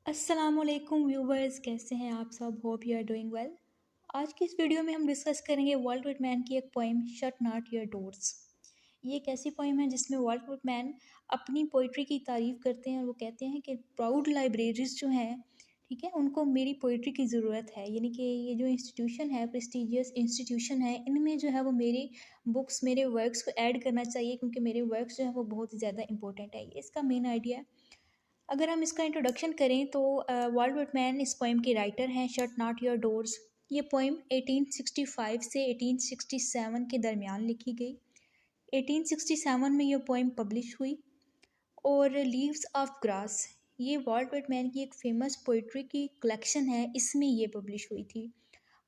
अस्सलामुअलैकुम व्यूवर्स, कैसे हैं आप सब? Hope you are doing well. आज की इस वीडियो में हम डिस्कस करेंगे वॉल्ट विटमैन की एक poem shut not your doors. ये एक ऐसी पोइम है जिसमें वॉल्ट विटमैन अपनी पोइट्री की तारीफ़ करते हैं और वो कहते हैं कि प्राउड लाइब्रेरीज जो हैं, ठीक है, उनको मेरी पोइट्री की ज़रूरत है। यानी कि ये जो इंस्टीट्यूशन है, प्रेस्टिजियस इंस्टीट्यूशन है, इनमें जो है वो मेरी बुक्स, मेरे वर्क्स को ऐड करना चाहिए क्योंकि मेरे वर्क्स जो है वो बहुत ही ज़्यादा इंपॉर्टेंट है। ये इसका मेन आइडिया है। अगर हम इसका इंट्रोडक्शन करें तो वॉल्ट विटमैन इस पोइम के राइटर हैं, शट नॉट योर डोर्स। ये पोइम 1865 से 1867 के दरमियान लिखी गई। 1867 में ये पोइम पब्लिश हुई। और लीव्स ऑफ ग्रास, ये वॉल्ट विटमैन की एक फेमस पोइट्री की कलेक्शन है, इसमें ये पब्लिश हुई थी।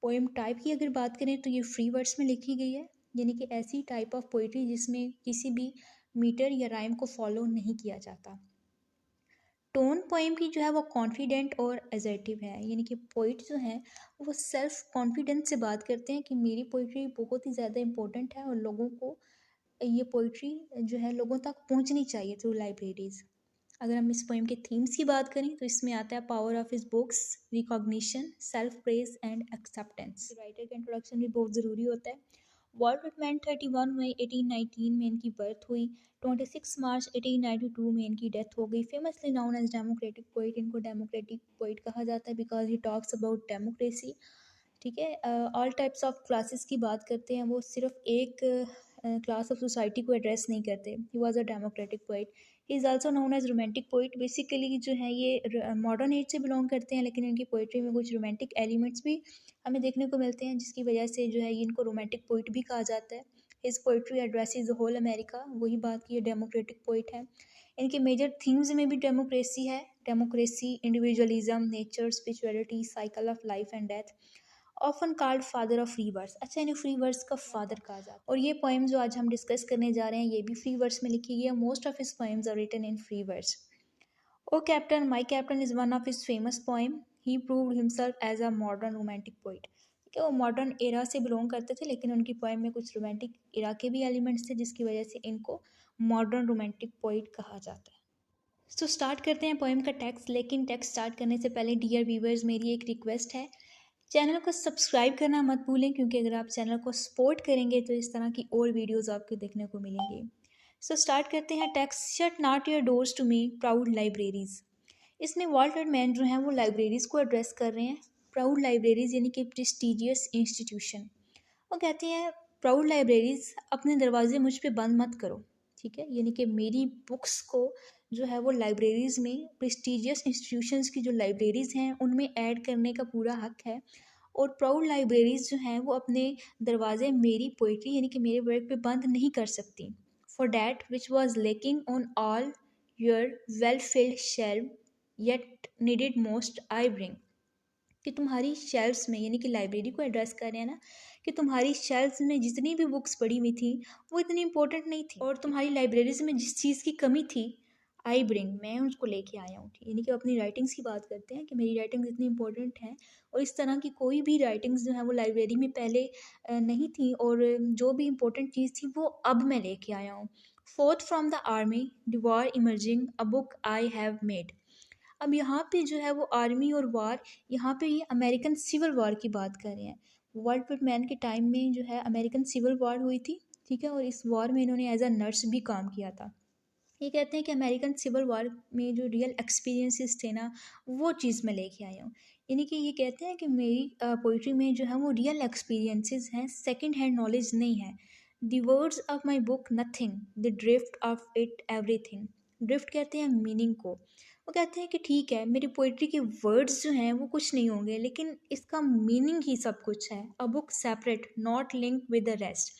पोइम टाइप की अगर बात करें तो ये फ्री वर्ड्स में लिखी गई है, यानी कि ऐसी टाइप ऑफ पोइट्री जिसमें किसी भी मीटर या राइम को फॉलो नहीं किया जाता। टोन पोएम की जो है वो कॉन्फिडेंट और असर्टिव है, यानी कि पोइट जो हैं वो सेल्फ कॉन्फिडेंस से बात करते हैं कि मेरी पोइट्री बहुत ही ज़्यादा इंपॉर्टेंट है और लोगों को ये पोइट्री जो है लोगों तक पहुंचनी चाहिए थ्रू लाइब्रेरीज। अगर हम इस पोएम के थीम्स की बात करें तो इसमें आता है power of his books, recognition, self praise and acceptance. Writer का इंट्रोडक्शन भी बहुत ज़रूरी होता है। वॉल्ट विटमैन 31 मई 1819 में इनकी बर्थ हुई। 26 मार्च 1892 में इनकी डेथ हो गई। Famously known as democratic poet, इनको डेमोक्रेटिक पोइट कहा जाता है because he talks about democracy. ठीक है, ऑल टाइप्स ऑफ क्लासेस की बात करते हैं, वो सिर्फ एक क्लास ऑफ सोसाइटी को एड्रेस नहीं करते। He was a democratic poet. He is also known as romantic poet. Basically जो है ये मॉडर्न एज से बिलोंग करते हैं, लेकिन इनकी पोइट्री में कुछ रोमांटिक एलिमेंट्स भी हमें देखने को मिलते हैं, जिसकी वजह से जो है इनको रोमांटिक पोइट भी कहा जाता है। His poetry addresses the whole America, वही बात की, ये डेमोक्रेटिक पोइट है। इनके मेजर थीम्स में भी डेमोक्रेसी है। Democracy, individualism, nature, spirituality, cycle of life and death. Often called father of free words, अच्छा इन्हें फ्री वर्ड्स का फादर कहा जाता है। और ये पोएम जो आज हम डिस्कस करने जा रहे हैं ये भी फ्री वर्ड्स में लिखी गई है। Most of his poems are written in free words. O captain my captain is one of his famous poem. He proved himself as a modern romantic poet. ठीक है, वो मॉडर्न एरा से belong करते थे, लेकिन उनकी पोएम में कुछ रोमांटिक एरा के भी एलिमेंट्स थे, जिसकी वजह से इनको मॉडर्न रोमांटिक पोइट कहा जाता है। तो स्टार्ट करते हैं पोएम का टेक्स्ट, लेकिन टेक्स्ट स्टार्ट करने से पहले डियर व्यूवर्स मेरी एक रिक्वेस्ट है, चैनल को सब्सक्राइब करना मत भूलें, क्योंकि अगर आप चैनल को सपोर्ट करेंगे तो इस तरह की और वीडियोस आपको देखने को मिलेंगी। सो स्टार्ट करते हैं text. Shut not your doors to me proud libraries. इसमें वॉल्ट विटमैन जो हैं वो लाइब्रेरीज को एड्रेस कर रहे हैं। प्राउड लाइब्रेरीज यानी कि प्रेस्टिजियस इंस्टीट्यूशन। वो कहते हैं प्राउड लाइब्रेरीज अपने दरवाजे मुझ पे बंद मत करो। ठीक है, यानी कि मेरी बुक्स को जो है वो लाइब्रेरीज़ में, प्रेस्टिजियस इंस्टीट्यूशंस की जो लाइब्रेरीज़ हैं उनमें ऐड करने का पूरा हक है। और प्राउड लाइब्रेरीज़ जो हैं वो अपने दरवाजे मेरी पोइट्री यानी कि मेरे वर्क पे बंद नहीं कर सकती। For that which was lacking on all your well field shelve yet needed most I bring. कि तुम्हारी शेल्फ्स में, यानी कि लाइब्रेरी को एड्रेस कर रहे हैं ना, कि तुम्हारी शेल्फ्स में जितनी भी बुक्स पड़ी हुई थी वो इतनी इंपॉर्टेंट नहीं थी, और तुम्हारी लाइब्रेरीज में जिस चीज़ की कमी थी, आई ब्रिंग, मैं उसको लेके आया हूँ। यानी कि अपनी राइटिंग्स की बात करते हैं कि मेरी राइटिंग्स इतनी इंपॉर्टेंट हैं और इस तरह की कोई भी राइटिंग्स जो है वो लाइब्रेरी में पहले नहीं थी, और जो भी इंपॉर्टेंट चीज़ थी वो अब मैं लेके आया हूँ। Fourth from the army the war emerging a book I have made. अब यहाँ पे जो है वो आर्मी और वार, यहाँ पे ये अमेरिकन सिविल वार की बात कर रहे हैं। वॉल्ट विटमैन के टाइम में जो है अमेरिकन सिविल वार हुई थी। ठीक है, और इस वॉर में इन्होंने एज अ नर्स भी काम किया था। ये कहते हैं कि अमेरिकन सिविल वार में जो रियल एक्सपीरियंसेस थे ना, वो चीज़ मैं लेके आई हूँ। यानी कि ये कहते हैं कि मेरी पोइट्री में जो है वो रियल एक्सपीरियंसेस हैं, सेकंड हैंड नॉलेज नहीं है। The words of my book nothing, the drift of it everything. Drift कहते हैं मीनिंग को। वो कहते हैं कि ठीक है, मेरी पोइट्री के वर्ड्स जो हैं वो कुछ नहीं होंगे, लेकिन इसका मीनिंग ही सब कुछ है। A book separate not link with the rest.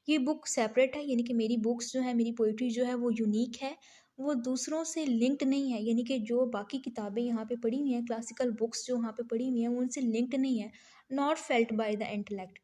ये बुक सेपरेट है, यानी कि मेरी बुक्स जो है, मेरी पोइट्री जो है वो यूनिक है, वो दूसरों से लिंक्ड नहीं है। यानी कि जो बाकी किताबें यहाँ पे पढ़ी हुई हैं, क्लासिकल बुक्स जो यहाँ पे पढ़ी हुई हैं, वो उनसे लिंक्ड नहीं है। Not felt by the intellect.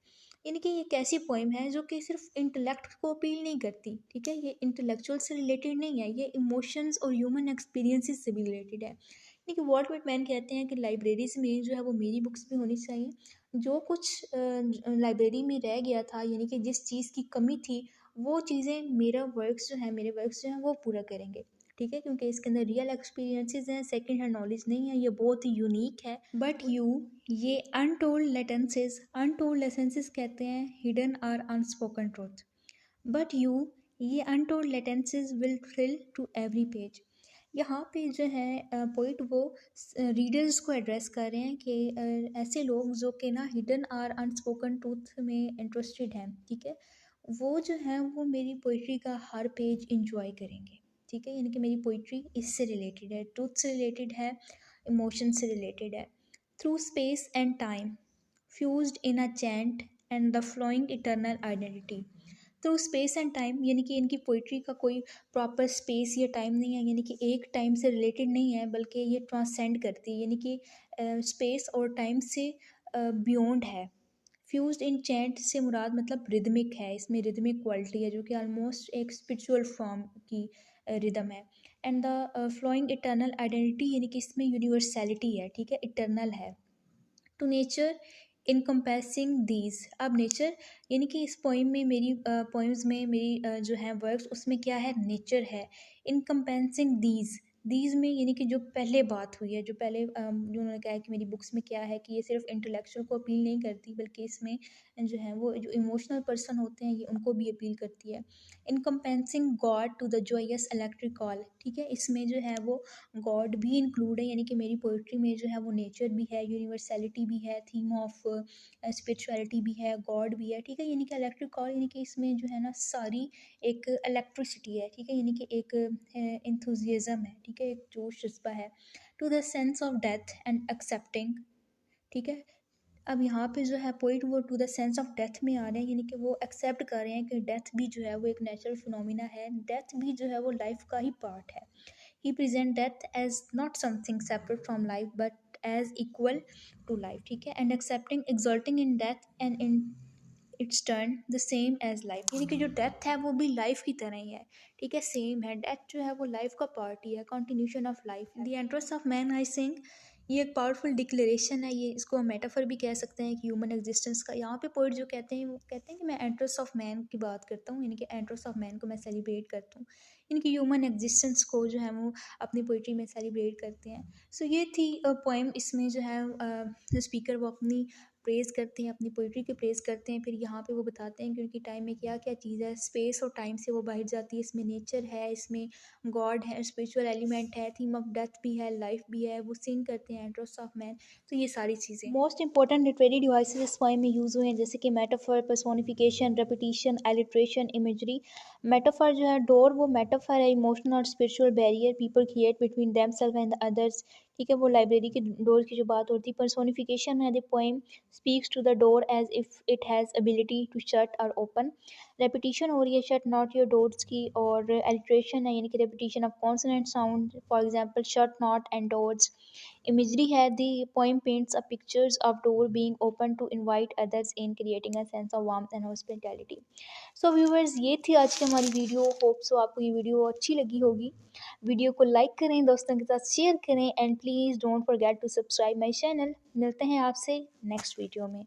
यानी कि ये एक ऐसी पोइम है जो कि सिर्फ इंटेलेक्ट को अपील नहीं करती। ठीक है, ये इंटेलेक्चुअल से रिलेटेड नहीं है, ये इमोशंस और ह्यूमन एक्सपीरियंसेस से भी रिलेटेड है। यानी कि वॉल्ट विटमैन कहते हैं कि लाइब्रेरीज में जो है वो मेरी बुक्स भी होनी चाहिए। जो कुछ लाइब्रेरी में रह गया था, यानी कि जिस चीज़ की कमी थी, वो चीज़ें मेरा वर्क्स जो है, मेरे वर्क्स जो हैं वो पूरा करेंगे। ठीक है, क्योंकि इसके अंदर रियल एक्सपीरियंसेस हैं, सेकंड हैंड नॉलेज नहीं है, ये बहुत ही यूनिक है। बट ये अनटोल्ड लेसेंसेस कहते हैं, हिडन और अनस्पोकन ट्रूथ। बट ये untold latencies will thrill to every page. यहाँ पे जो है पोइट वो रीडर्स को एड्रेस कर रहे हैं कि ऐसे लोग जो कि ना हिडन और अनस्पोकन ट्रूथ में इंटरेस्टेड हैं, ठीक है, वो जो है वो मेरी पोइट्री का हर पेज इंजॉय करेंगे। ठीक है, यानी कि मेरी पोइट्री इससे रिलेटेड है, ट्रूथ से रिलेटेड है, इमोशन से रिलेटेड है। Through space and time fused in a chant and the flowing eternal identity. Through space and time, यानी कि इनकी पोइट्री का कोई प्रॉपर स्पेस या टाइम नहीं है, यानी कि एक टाइम से रिलेटेड नहीं है, बल्कि ये ट्रांसेंड करती है, यानी कि स्पेस और टाइम से बियॉन्ड है। फ्यूज्ड इन चैंट से मुराद मतलब रिदमिक है, इसमें रिदमिक क्वालिटी है जो कि ऑलमोस्ट एक स्पिरिचुअल फॉर्म की रिदम है। And the flowing eternal identity, यानी कि इसमें यूनिवर्सैलिटी है, ठीक है, इटर्नल है। टू नेचर इनकम्पेसिंग दीज, अब नेचर यानी कि इस पोइम में मेरी पोइम्स में मेरी जो है वर्क्स उसमें क्या है, नेचर है। इनकम्पेसिंग दीज में यानी कि जो पहले बात हुई है, जो पहले जो उन्होंने कहा है कि मेरी बुक्स में क्या है कि ये सिर्फ इंटेलेक्चुअल को अपील नहीं करती, बल्कि इसमें जो है वो जो इमोशनल पर्सन होते हैं ये उनको भी अपील करती है। Encompassing God to the joyous electric call, ठीक है, इसमें जो है वो गॉड भी इंक्लूड है, यानी कि मेरी पोइट्री में जो है वो नेचर भी है, यूनिवर्सैलिटी भी है, थीम ऑफ स्पिरिचुअलिटी भी है, गॉड भी है, ठीक है, यानी कि इलेक्ट्रिक कॉल यानी कि इसमें जो है ना सारी एक इलेक्ट्रिसिटी है, ठीक है, यानी कि एक इंथुजियाज्म है, ठीक है, एक जोश जज्बा है। To the sense of death and accepting, ठीक है, अब यहाँ पे जो है पोइट वो to the sense of death में आ रहे हैं, यानी कि वो एक्सेप्ट कर रहे हैं कि डेथ भी जो है वो एक नेचुरल फिनोमिना है, डेथ भी जो है वो लाइफ का ही पार्ट है। He present death as not something separate from life but as equal to life, ठीक है, and accepting exalting in death and in its turn the same as life, यानी कि जो डेथ है वो भी लाइफ की तरह ही है, ठीक है, सेम है, डेथ जो है वो लाइफ का पार्ट ही है, continuation of life. The interest of man I sing, ये एक पावरफुल डिक्लेरेशन है, ये इसको हम मेटाफर भी कह सकते हैं कि ह्यूमन एग्जिस्टेंस का। यहाँ पे पोइट जो कहते हैं वो कहते हैं कि मैं इंटरेस्ट ऑफ मैन की बात करता हूँ, यानी कि इंटरेस्ट ऑफ मैन को मैं सेलिब्रेट करता हूँ, यानी कि ह्यूमन एग्जिस्टेंस को जो है वो अपनी पोइट्री में सेलिब्रेट करते हैं। सो ये थी पोएम, इसमें जो है जो स्पीकर वो अपनी प्रेज़ करते हैं, अपनी पोइट्री की प्रेज़ करते हैं, फिर यहाँ पे वो बताते हैं कि उनकी टाइम में क्या क्या चीज़ है, स्पेस और टाइम से वो बाहर जाती है, इसमें नेचर है, इसमें गॉड है, स्पिरिचुअल एलिमेंट है, थीम ऑफ डेथ भी है, लाइफ भी है, वो सिंग करते हैं इंटरेस्ट ऑफ मैन। तो ये सारी चीज़ें मोस्ट इंपॉर्टेंट लिटरेरी डिवाइसेस इस पोएम में यूज़ हुए हैं, जैसे कि metaphor, personification, repetition, alliteration, imagery. Metaphor जो है डोर, वो मेटाफर है इमोशनल और spiritual barrier people create between themselves and others, ठीक है, वो लाइब्रेरी के डोर की जो बात होती है। पर्सोनिफिकेशन है the poem speaks to the door as if it has ability to shut or open। repetition हो रही है shut not your doors की, और alliteration है यानी कि repetition of consonant sound, for example shut not and doors। imagery है the poem paints a pictures of door being open to invite others in creating a sense of warmth and hospitality। So viewers, ये थी आज की हमारी video, hope so आपको ये video अच्छी लगी होगी। वीडियो को लाइक करें, दोस्तों के साथ शेयर करें, and please don't forget to subscribe my channel. मिलते हैं आपसे नेक्स्ट वीडियो में।